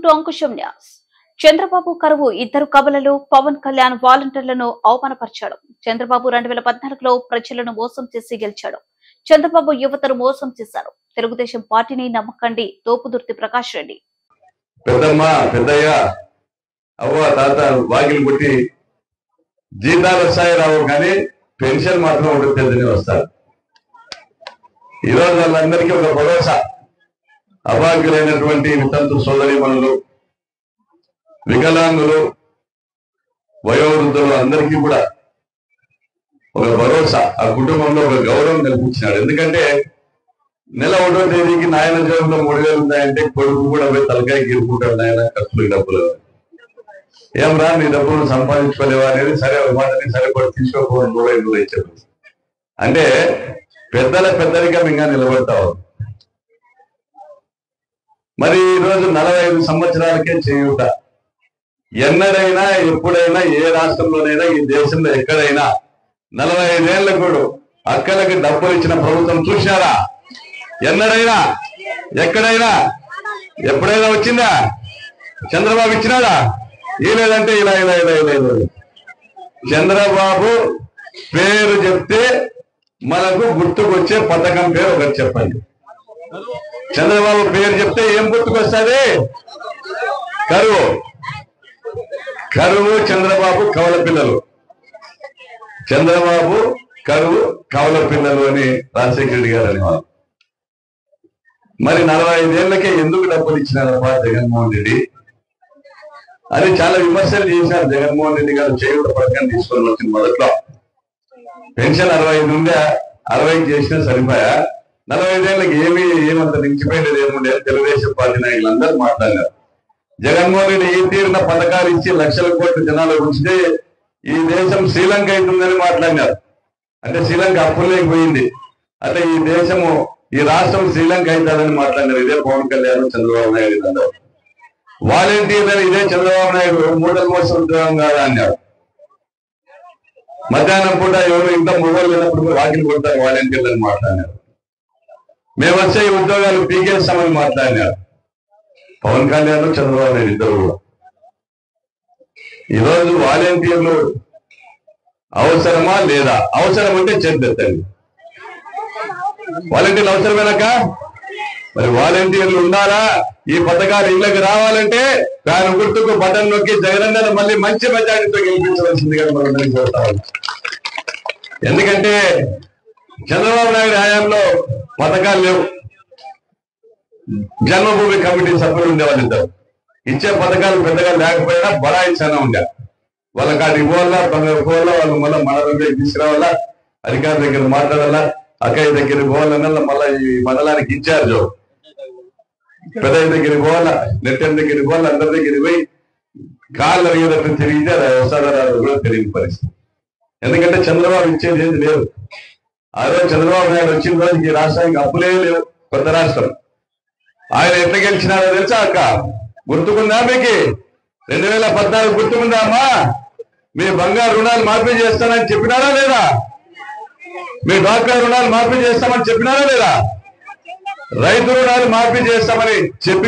To Ankusam news. Chandrababu కరువు ఇద్దరు కబలలు పవన్ కళ్యాణ్ వాలంటీర్లను అవమానపరిచాడు. చంద్రబాబు 2014లో ప్రజలను మోసం చేసి గెలిచాడు. చంద్రబాబు యువతను మోసం చేశారు. తెలుగుదేశం పార్టీని నమ్మకండి. తోపుదుర్తి ప్రకాష్ రెడ్డి. పెద్దమ్మ పెద్దయ్య అవ్వ తాత వాకిలు కొట్టి జీతాలు వస్తాయి రావు కానీ పెన్షన్ మాత్రం ఉంటుంది వస్తారు. ఈరోజు వాళ్ళందరికీ ఒక భరోసా. అభాగ్యులైనటువంటి వితంతు సోదరీమణులు, వికలాంగులు, వయోవృద్ధులు అందరికీ కూడా ఒక భరోసా, ఆ కుటుంబంలో ఒక గౌరవం కల్పించినాడు. ఎందుకంటే నెల 1వ తేదీకి నాయన జోబులో 3000 ఉన్నాయంటే కొడుకు కూడా పోయి తలకాయ గిరుకుంటాడు. నాయన ఖర్చులు డబ్బులు ఏం రా నీ డబ్బులు సంపాదించుకోలేవా అనేది సరే ఒక మాటని సరిపడి తీసుకోకపోవడం 3500 ఇచ్చారు. అంటే పెద్దల పెద్దరికం ఇంకా నిలబడతావు. మరి ఈరోజు 45 సంవత్సరాలకే చేయుట. ఎన్నడైనా ఎప్పుడైనా ఏ రాష్ట్రంలోనైనా ఈ దేశంలో ఎక్కడైనా 45 ఏళ్ల కూడా అక్కలకి డబ్బులు ఇచ్చిన ప్రభుత్వం చూసినారా? ఎన్నడైనా ఎక్కడైనా ఎప్పుడైనా వచ్చిందా? చంద్రబాబు ఇచ్చినాడా? ఈ లేదంటే ఇలా ఇలా ఇలా ఇలా. చంద్రబాబు పేరు చెప్తే మనకు గుర్తుకొచ్చే పథకం పేరు ఒకటి చెప్పండి. చంద్రబాబు పేరు చెప్తే ఏం గుర్తుకొస్తుంది? కరువు. కరువు చంద్రబాబు కవల పిల్లలు. చంద్రబాబు కరువు కవల పిల్లలు అని రాజశేఖర రెడ్డి గారు అనేవారు. మరి 45 ఏళ్లకే ఎందుకు డబ్బులు ఇచ్చినారమ్మా జగన్మోహన్ రెడ్డి అని చాలా విమర్శలు చేశారు. జగన్మోహన్ రెడ్డి గారు చేయూత పథకం తీసుకొని వచ్చిన మొదట్లో పెన్షన్ 65 నుండి 60 చేసినా సరిపోయా. 45 ఏళ్ళకి ఏమంత నిలిచిపోయినది ఏముండే తెలుగుదేశం పార్టీ నాయకులు అందరూ మాట్లాడారు. జగన్మోహన్ రెడ్డి ఈ తీరిన పథకాలు ఇచ్చి లక్షల కోట్ల జనాలు ఉంచితే ఈ దేశం శ్రీలంక అవుతుందని మాట్లాడినారు. అంటే శ్రీలంక అప్పుల్లోకి పోయింది. అంటే ఈ దేశము ఈ రాష్ట్రం శ్రీలంక అవుతుందని మాట్లాడినారు. ఇదే పవన్ కళ్యాణ్, చంద్రబాబు నాయుడు అన్నారు. వాలంటీర్ అని ఇదే చంద్రబాబు నాయుడు మూటలు మోసం ఉద్యోగం కాదా అన్నారు. మధ్యాహ్నం పూట ఎవరు ఇంత మొబైల్ వెళ్ళినప్పుడు వాకిలు కొడతారు వాలంటీర్లు అని మాట్లాడినారు. మేము వచ్చే ఈ ఉద్యోగాలు పీకేస్తామని మాట్లాడినారు పవన్ కళ్యాణ్, చంద్రబాబు నాయుడు ఇద్దరు కూడా. ఈరోజు వాలంటీర్లు అవసరమా లేదా? అవసరం అంటే చేద్దెత్తండి. వాలంటీర్లు అవసరమేనాక? మరి వాలంటీర్లు ఉండాలా? ఈ పథకాలు ఇళ్ళకి రావాలంటే దాని గుర్తుకు బటన్ నొక్కి జగనన్నను మళ్ళీ మంచి మెజారిటీతో గెలిపించవలసిందిగా మనం కోరుతాం. ఎందుకంటే చంద్రబాబు నాయుడు హయాంలో పథకాలు లేవు. జన్మభూమి కమిటీ సభ్యులు ఉండేవాళ్ళు ఇద్దరు. ఇచ్చే పథకాలు పెద్దగా లేకపోయినా బడాయిస్తానే ఉండే. వాళ్ళ కాడికి పోవాలా, పోవాలా, వాళ్ళు మళ్ళీ మన దగ్గర తీసుకురావాలా, అధికారి దగ్గర మాట్లాడాలా, అక్కయ్య దగ్గరికి పోవాలన్నా మళ్ళీ ఈ మండలానికి ఇన్ఛార్జ్ పెద్దయ్య దగ్గరికి పోవాలా, నెట్టెన్ దగ్గరికి పోవాలా, అందరి దగ్గరికి పోయి కాళ్ళు అడిగేటట్టు తిరిగితే అది వస్తాడారు కూడా తెలియని పరిస్థితి. ఎందుకంటే చంద్రబాబు ఇచ్చేది ఏది లేదు. ఆ రోజు చంద్రబాబు నాయుడు వచ్చిన రోజుకి ఈ రాష్ట్రానికి అప్పులే లేవు. కొత్త రాష్ట్రం. ఆయన ఎట్లా గెలిచినారో తెలుసా అక్క? గుర్తుకుందా మీకు? 2014 గుర్తుకుందా అమ్మా? మీ బంగారు రుణాలు మాఫీ చేస్తానని చెప్పినారా లేదా? మీ డ్వాక్రా రుణాలు మాఫీ చేస్తామని చెప్పినారా లేదా? రైతు రుణాలు మాఫీ చేస్తామని చెప్పి